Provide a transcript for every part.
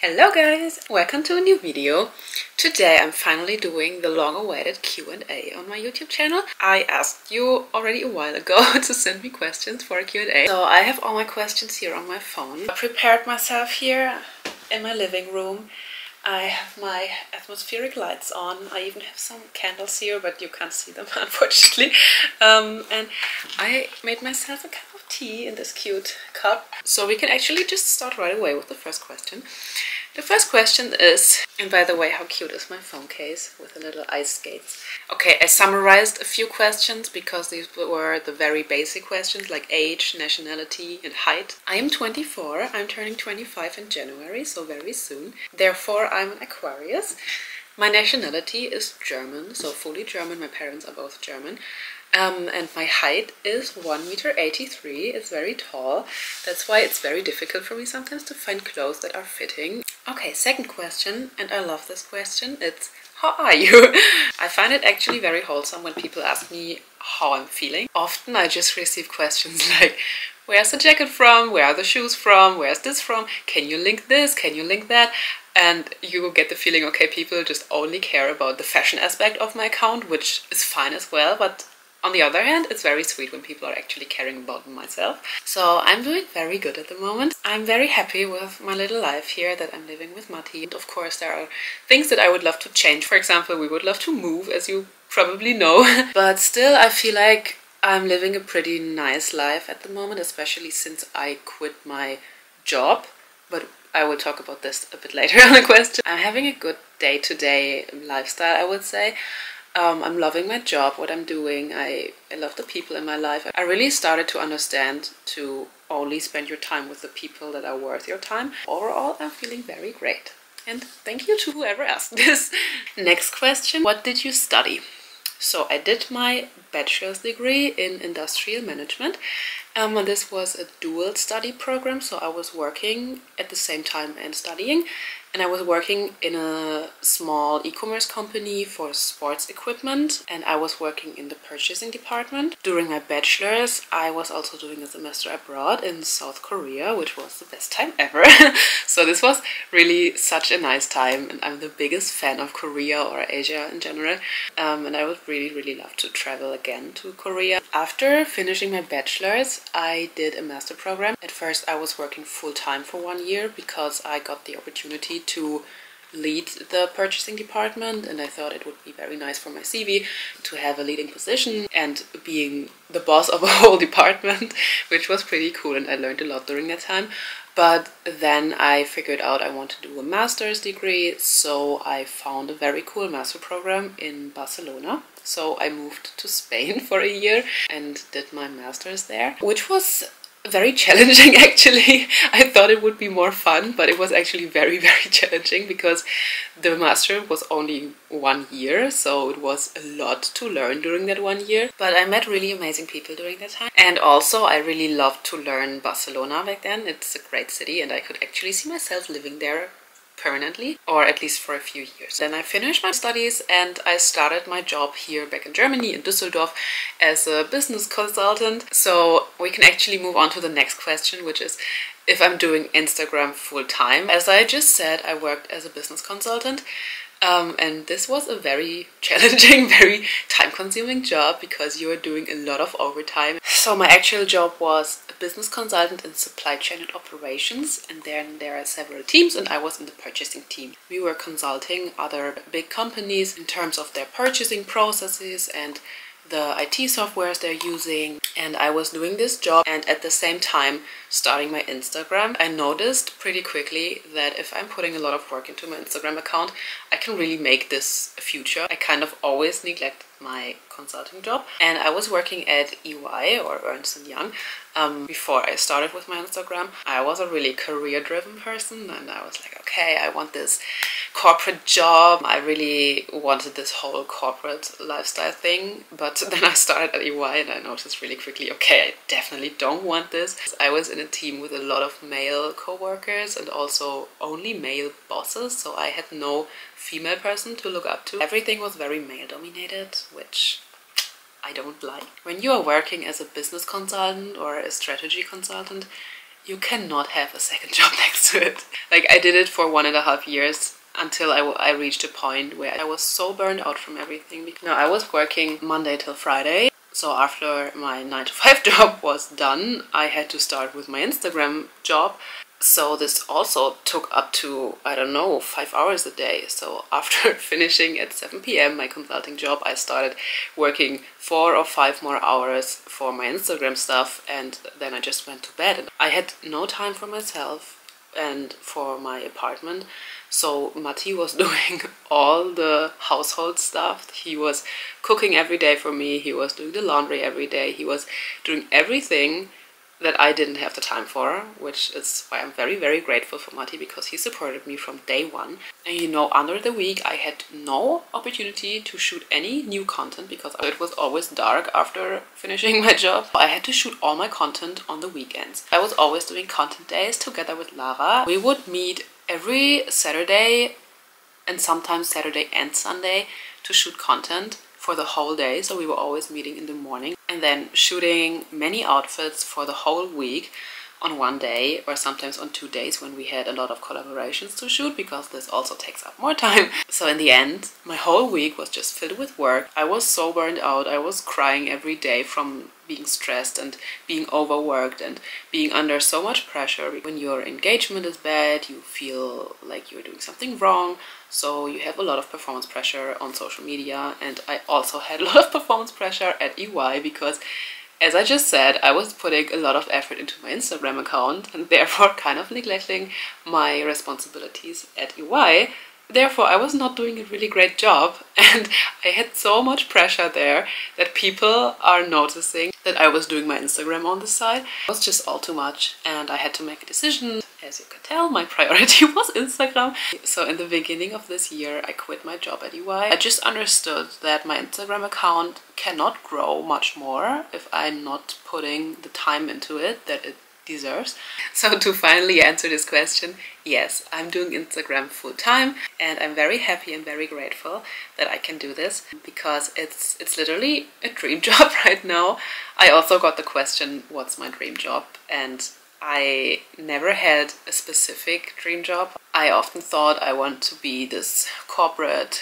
Hello guys, welcome to a new video. Today I'm finally doing the long-awaited Q&A on my YouTube channel. I asked you already a while ago to send me questions for a Q&A. So I have all my questions here on my phone. I prepared myself here in my living room. I have my atmospheric lights on. I even have some candles here, but you can't see them unfortunately. And I made myself a cup of tea in this cute cup. So we can actually just start right away with the first question. The first question is, and by the way, how cute is my phone case with the little ice skates? Okay, I summarized a few questions because these were the very basic questions like age, nationality and height. I am 24, I'm turning 25 in January, so very soon. Therefore, I'm an Aquarius. My nationality is German, so fully German. My parents are both German. And my height is 1.83 meters. It's very tall. That's why it's very difficult for me sometimes to find clothes that are fitting. Okay, second question, and I love this question. It's, how are you? I find it actually very wholesome when people ask me how I'm feeling. Often I just receive questions like, where's the jacket from? Where are the shoes from? Where's this from? Can you link this? Can you link that? And you will get the feeling, okay, people just only care about the fashion aspect of my account, which is fine as well, but on the other hand, it's very sweet when people are actually caring about myself. So I'm doing very good at the moment. I'm very happy with my little life here that I'm living with Matti. And of course, there are things that I would love to change. For example, we would love to move, as you probably know. But still, I feel like I'm living a pretty nice life at the moment, especially since I quit my job. But I will talk about this a bit later on the question. I'm having a good day-to-day lifestyle, I would say. I'm loving my job, what I'm doing. I love the people in my life. I really started to understand to only spend your time with the people that are worth your time. Overall, I'm feeling very great. And thank you to whoever asked this. Next question, what did you study? So I did my bachelor's degree in industrial management. This was a dual study program, so I was working at the same time and studying. And I was working in a small e-commerce company for sports equipment, and I was working in the purchasing department. During my bachelor's, I was also doing a semester abroad in South Korea, which was the best time ever. So this was really such a nice time, and I'm the biggest fan of Korea or Asia in general. And I would really love to travel again to Korea. After finishing my bachelor's, I did a master program. At first, I was working full-time for 1 year because I got the opportunity to lead the purchasing department, and I thought it would be very nice for my CV to have a leading position and being the boss of a whole department, which was pretty cool, and I learned a lot during that time. But then I figured out I want to do a master's degree, so I found a very cool master program in Barcelona. So I moved to Spain for a year and did my master's there, which was very challenging actually. I thought it would be more fun, but it was actually very challenging because the master was only 1 year, so it was a lot to learn during that 1 year. But I met really amazing people during that time. And also I really loved to learn Barcelona back then. It's a great city and I could actually see myself living there permanently, or at least for a few years. Then I finished my studies and I started my job here back in Germany, in Düsseldorf, as a business consultant. So we can actually move on to the next question, which is if I'm doing Instagram full-time. As I just said, I worked as a business consultant. And this was a very challenging, very time-consuming job because you are doing a lot of overtime. So my actual job was a business consultant in supply chain and operations, and then there are several teams and I was in the purchasing team. We were consulting other big companies in terms of their purchasing processes and the IT softwares they're using, and I was doing this job and at the same time starting my Instagram. I noticed pretty quickly that if I'm putting a lot of work into my Instagram account, I can really make this a future. I kind of always neglect my consulting job, and I was working at EY or Ernst Young before I started with my Instagram. I was a really career-driven person and I was like, okay, I want this corporate job. I really wanted this whole corporate lifestyle thing, but then I started at EY and I noticed really quickly, okay, I definitely don't want this. I was in a team with a lot of male co-workers and also only male bosses, so I had no female person to look up to. Everything was very male dominated, which I don't like. When you are working as a business consultant or a strategy consultant, you cannot have a second job next to it. Like, I did it for 1.5 years until I reached a point where I was so burned out from everything. No, I was working Monday till Friday. So after my 9-to-5 job was done, I had to start with my Instagram job. So this also took up to, I don't know, 5 hours a day. So after finishing at 7 p.m. my consulting job, I started working 4 or 5 more hours for my Instagram stuff, and then I just went to bed. And I had no time for myself and for my apartment. So Matti was doing all the household stuff. He was cooking every day for me. He was doing the laundry every day. He was doing everything that I didn't have the time for, which is why I'm very, very grateful for Matti, because he supported me from day one. And you know, under the week I had no opportunity to shoot any new content because it was always dark after finishing my job. I had to shoot all my content on the weekends. I was always doing content days together with Lara. We would meet every Saturday and sometimes Saturday and Sunday to shoot content for the whole day. So we were always meeting in the morning and then shooting many outfits for the whole week on one day, or sometimes on 2 days when we had a lot of collaborations to shoot, because this also takes up more time. So in the end, my whole week was just filled with work. I was so burned out. I was crying every day from being stressed and being overworked and being under so much pressure. When your engagement is bad, you feel like you're doing something wrong. So you have a lot of performance pressure on social media, and I also had a lot of performance pressure at EY because, as I just said, I was putting a lot of effort into my Instagram account and therefore kind of neglecting my responsibilities at EY. Therefore, I was not doing a really great job, and I had so much pressure there that people are noticing that I was doing my Instagram on the side. It was just all too much, and I had to make a decision. As you can tell, my priority was Instagram. So in the beginning of this year, I quit my job at EY. I just understood that my Instagram account cannot grow much more if I'm not putting the time into it that it deserves. So to finally answer this question, yes, I'm doing Instagram full time, and I'm very happy and very grateful that I can do this because it's literally a dream job right now. I also got the question, what's my dream job? And I never had a specific dream job. I often thought I want to be this corporate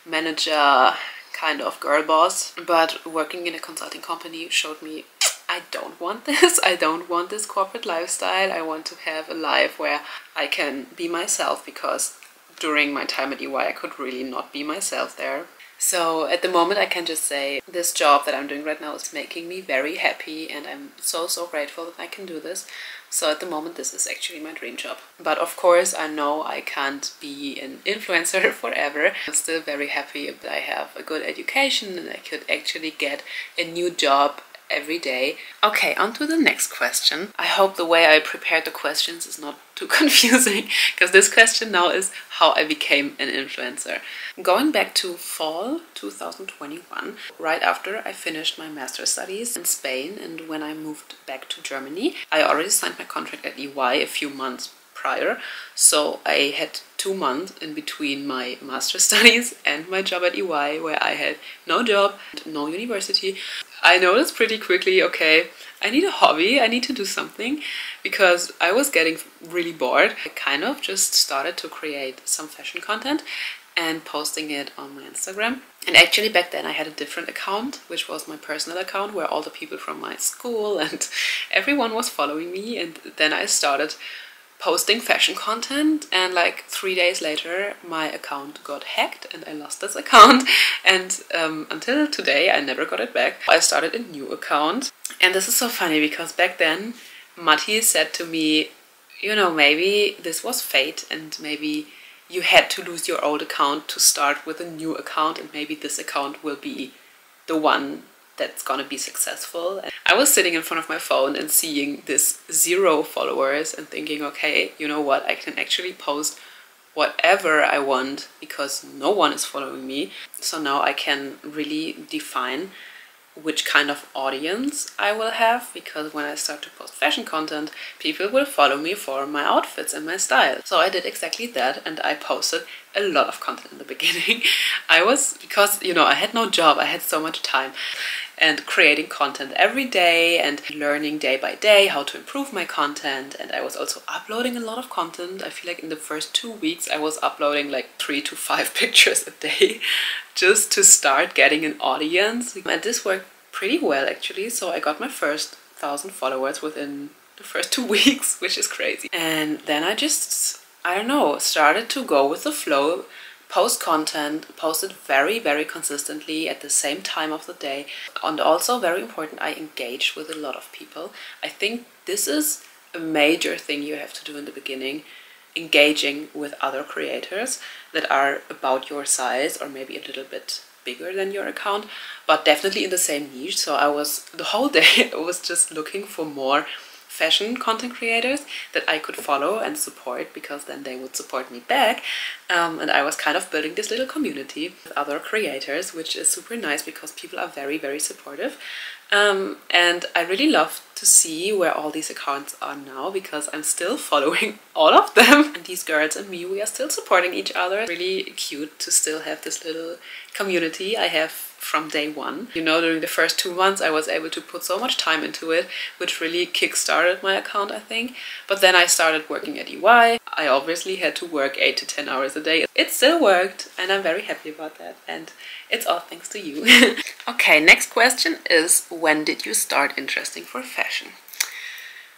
manager kind of girl boss, but working in a consulting company showed me I don't want this. I don't want this corporate lifestyle. I want to have a life where I can be myself, because during my time at EY I could really not be myself there. So at the moment I can just say this job that I'm doing right now is making me very happy, and I'm so grateful that I can do this. So at the moment this is actually my dream job. But of course I know I can't be an influencer forever. I'm still very happy that I have a good education and I could actually get a new job every day. Okay, on to the next question. I hope the way I prepared the questions is not too confusing, because this question now is how I became an influencer. Going back to fall 2021, right after I finished my master's studies in Spain and when I moved back to Germany, I already signed my contract at EY a few months prior, so I had 2 months in between my master's studies and my job at EY where I had no job, no university. I noticed pretty quickly, okay, I need a hobby, I need to do something, because I was getting really bored. I kind of just started to create some fashion content and posting it on my Instagram. And actually back then I had a different account, which was my personal account, where all the people from my school and everyone was following me. And then I started posting fashion content, and like 3 days later my account got hacked and I lost this account, and until today I never got it back. I started a new account, and this is so funny because back then Matti said to me, you know, maybe this was fate and maybe you had to lose your old account to start with a new account, and maybe this account will be the one that's gonna be successful. And I was sitting in front of my phone and seeing this 0 followers and thinking, okay, you know what, I can actually post whatever I want because no one is following me. So now I can really define which kind of audience I will have, because when I start to post fashion content, people will follow me for my outfits and my style. So I did exactly that, and I posted a lot of content in the beginning. Because, you know, I had no job, I had so much time. and creating content every day and learning day by day how to improve my content. And I was also uploading a lot of content. I feel like in the first 2 weeks I was uploading like 3 to 5 pictures a day just to start getting an audience. And this worked pretty well actually. So I got my first 1,000 followers within the first 2 weeks, which is crazy. And then I don't know, started to go with the flow, post content, posted very consistently at the same time of the day. And also very important, I engaged with a lot of people. I think this is a major thing you have to do in the beginning, engaging with other creators that are about your size or maybe a little bit bigger than your account, but definitely in the same niche. So I was, the whole day, I was just looking for more fashion content creators that I could follow and support, because then they would support me back. And I was kind of building this little community with other creators, which is super nice because people are very supportive. And I really love to see where all these accounts are now, because I'm still following all of them. And these girls and me, we are still supporting each other. Really cute to still have this little community I have from day one. You know, during the first 2 months I was able to put so much time into it, which really kick-started my account, I think. But then I started working at EY. I obviously had to work 8 to 10 hours a day. It still worked, and I'm very happy about that. And it's all thanks to you. Okay, next question is, when did you start interesting for fashion?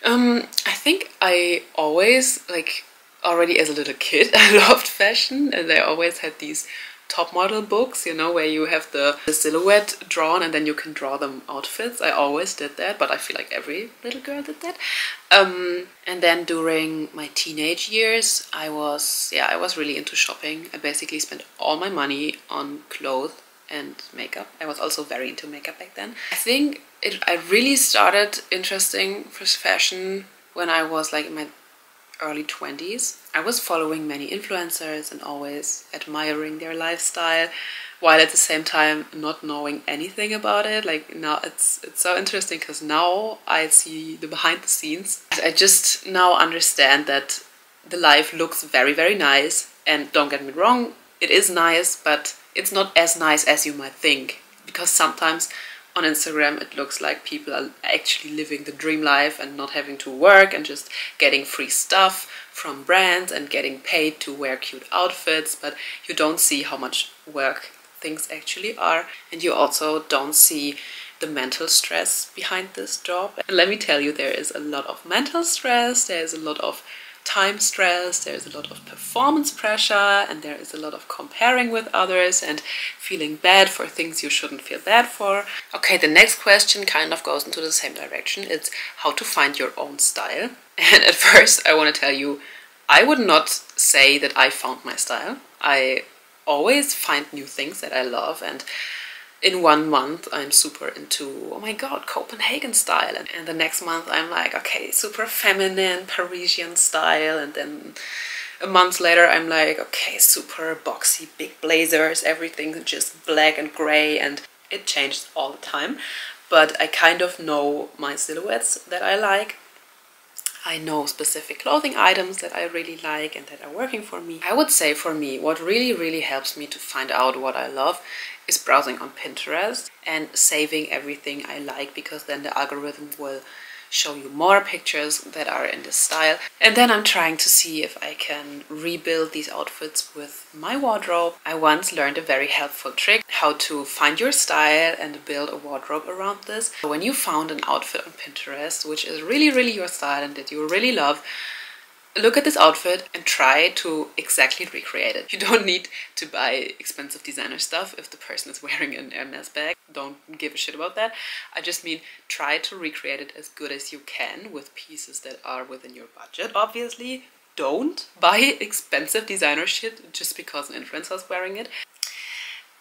I think I always, like, already as a little kid, I loved fashion, and I always had these top model books, you know, where you have the silhouette drawn and then you can draw them outfits. I always did that, but I feel like every little girl did that. And then during my teenage years, I was really into shopping. I basically spent all my money on clothes and makeup. I was also very into makeup back then. I think I really started interesting for fashion when I was like in my early 20s. I was following many influencers and always admiring their lifestyle, while at the same time not knowing anything about it. Like now it's so interesting, because now I see the behind the scenes. I just now understand that the life looks very nice, and don't get me wrong, it is nice, but it's not as nice as you might think, because sometimes on Instagram it looks like people are actually living the dream life and not having to work and just getting free stuff from brands and getting paid to wear cute outfits, but you don't see how much work things actually are, and you also don't see the mental stress behind this job. And let me tell you, there is a lot of mental stress, there is a lot of time stress, there's a lot of performance pressure, and there is a lot of comparing with others and feeling bad for things you shouldn't feel bad for. Okay, the next question kind of goes into the same direction. It's how to find your own style. And at first I want to tell you, I would not say that I found my style. I always find new things that I love, and in 1 month I'm super into, oh my god, Copenhagen style, and the next month I'm like, okay, super feminine Parisian style, and then a month later I'm like, okay, super boxy, big blazers, everything just black and gray, and it changed all the time. But I kind of know my silhouettes that I like. I know specific clothing items that I really like and that are working for me. I would say for me, what really helps me to find out what I love is browsing on Pinterest and saving everything I like, because then the algorithm will show you more pictures that are in this style. And then I'm trying to see if I can rebuild these outfits with my wardrobe. I once learned a very helpful trick, how to find your style and build a wardrobe around this. When you found an outfit on Pinterest, which is really your style and that you really love, look at this outfit and try to exactly recreate it. You don't need to buy expensive designer stuff if the person is wearing an Hermes bag. Don't give a shit about that. I just mean try to recreate it as good as you can with pieces that are within your budget, obviously. Don't buy expensive designer shit just because an influencer is wearing it.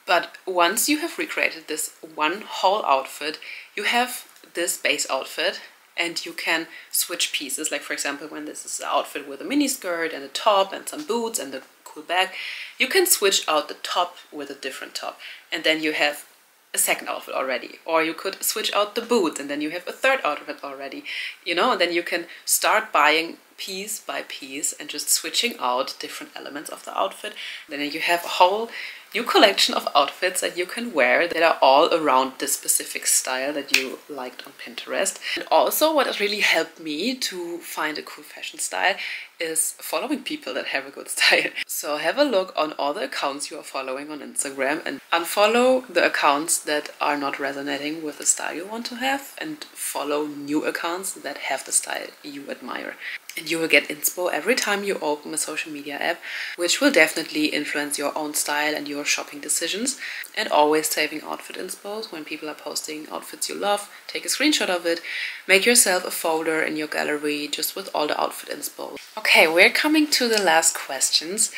But once you have recreated this one whole outfit, you have this base outfit, and you can switch pieces. Like for example, when this is an outfit with a mini skirt and a top and some boots and a cool bag, you can switch out the top with a different top, and then you have a second outfit already. Or you could switch out the boots and then you have a third outfit already, you know, and then you can start buying piece by piece and just switching out different elements of the outfit. Then you have a whole new collection of outfits that you can wear that are all around this specific style that you liked on Pinterest. And also what has really helped me to find a cool fashion style is following people that have a good style. So have a look on all the accounts you are following on Instagram and unfollow the accounts that are not resonating with the style you want to have, and follow new accounts that have the style you admire. And you will get inspo every time you open a social media app, which will definitely influence your own style and your shopping decisions. And always saving outfit inspos when people are posting outfits you love. Take a screenshot of it. Make yourself a folder in your gallery just with all the outfit inspo. Okay, we're coming to the last questions.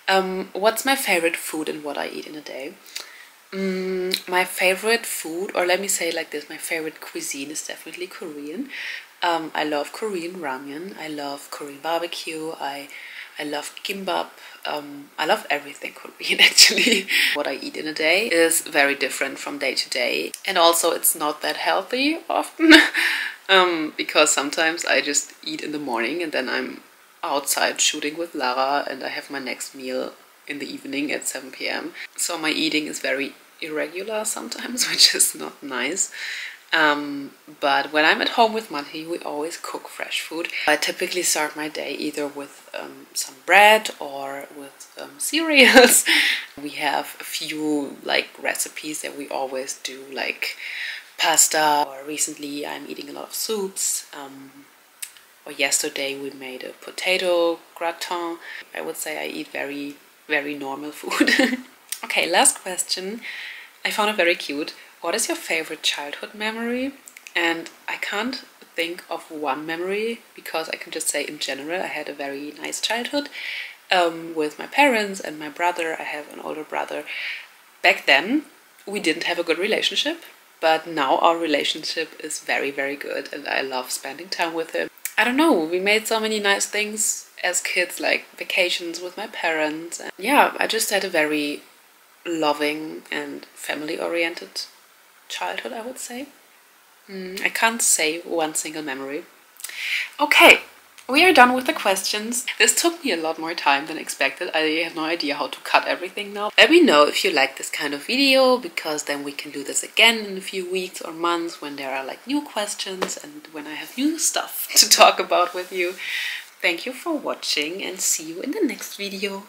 What's my favorite food and what I eat in a day? My favorite food, or let me say it like this, my favorite cuisine is definitely Korean. I love Korean ramen, I love Korean barbecue, I love kimbap, I love everything Korean actually. What I eat in a day is very different from day to day, and also it's not that healthy often because sometimes I just eat in the morning and then I'm outside shooting with Lara and I have my next meal in the evening at 7 p.m. So my eating is very irregular sometimes, which is not nice. But when I'm at home with Matti, we always cook fresh food. I typically start my day either with some bread or with cereals. We have a few like recipes that we always do, like pasta, or recently I'm eating a lot of soups. Or yesterday we made a potato gratin. I would say I eat very, very normal food. Okay, last question. I found it very cute. What is your favorite childhood memory? And I can't think of one memory because I can just say in general I had a very nice childhood with my parents and my brother. I have an older brother. Back then we didn't have a good relationship, but now our relationship is very, very good and I love spending time with him. I don't know, we made so many nice things as kids, like vacations with my parents. And yeah, I just had a very loving and family-oriented childhood, I would say. I can't say one single memory. Okay, we are done with the questions. This took me a lot more time than expected. I have no idea how to cut everything now. Let me know if you like this kind of video, because then we can do this again in a few weeks or months when there are like new questions and when I have new stuff to talk about with you. Thank you for watching and see you in the next video.